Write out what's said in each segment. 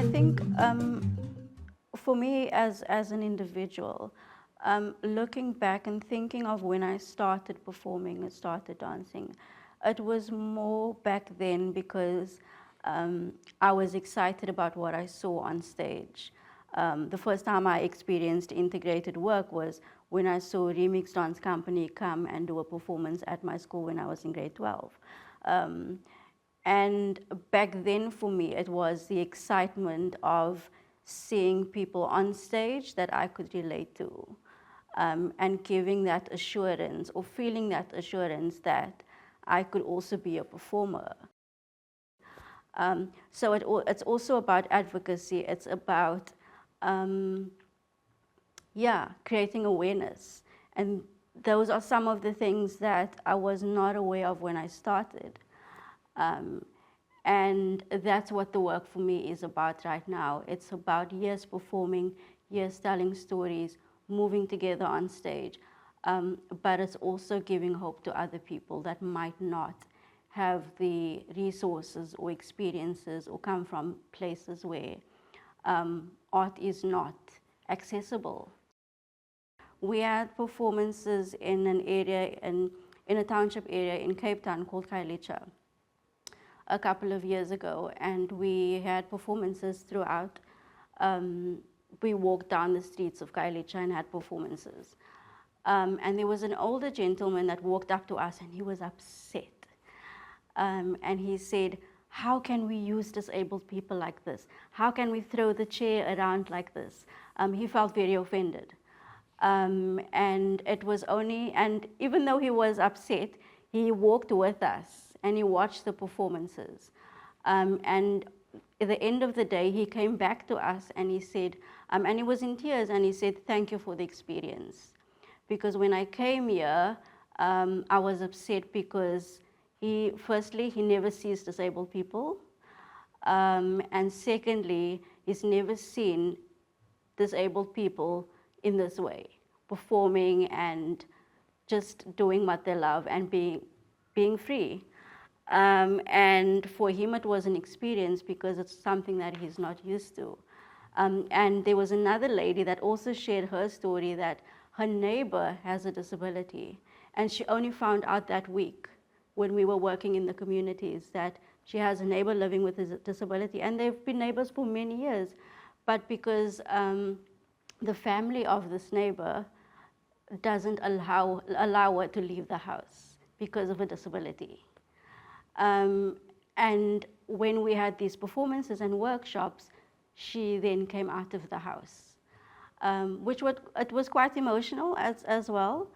think for me as an individual, looking back and thinking of when I started performing and started dancing, it was more back then because I was excited about what I saw on stage. The first time I experienced integrated work was when I saw Remix Dance Company come and do a performance at my school when I was in grade 12. And back then for me, it was the excitement of seeing people on stage that I could relate to, and giving that assurance or feeling that assurance that I could also be a performer. So it's also about advocacy. It's about, creating awareness. And those are some of the things that I was not aware of when I started. And that's what the work for me is about right now. It's about years performing, years telling stories, moving together on stage. But it's also giving hope to other people that might not have the resources or experiences or come from places where art is not accessible. We had performances in an area, in a township area in Cape Town called Khayelitsha a couple of years ago, and we had performances throughout. We walked down the streets of Khayelitsha and had performances. And there was an older gentleman that walked up to us and he was upset. And he said, how can we use disabled people like this? How can we throw the chair around like this? He felt very offended. And it was only, and even though he was upset, he walked with us and he watched the performances. And at the end of the day, he came back to us and he said, and he was in tears, and he said, thank you for the experience. Because when I came here, I was upset because firstly, he never sees disabled people. And secondly, he's never seen disabled people in this way, performing and just doing what they love and being free. And for him, it was an experience because it's something that he's not used to. And there was another lady that also shared her story that her neighbor has a disability. And she only found out that week when we were working in the communities that she has a neighbor living with a disability. And they've been neighbors for many years. But because the family of this neighbor doesn't allow her to leave the house because of a disability. And when we had these performances and workshops, she then came out of the house, it was quite emotional as well,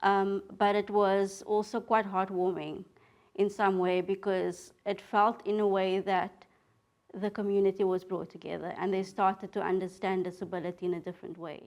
but it was also quite heartwarming in some way because it felt in a way that the community was brought together and they started to understand disability in a different way.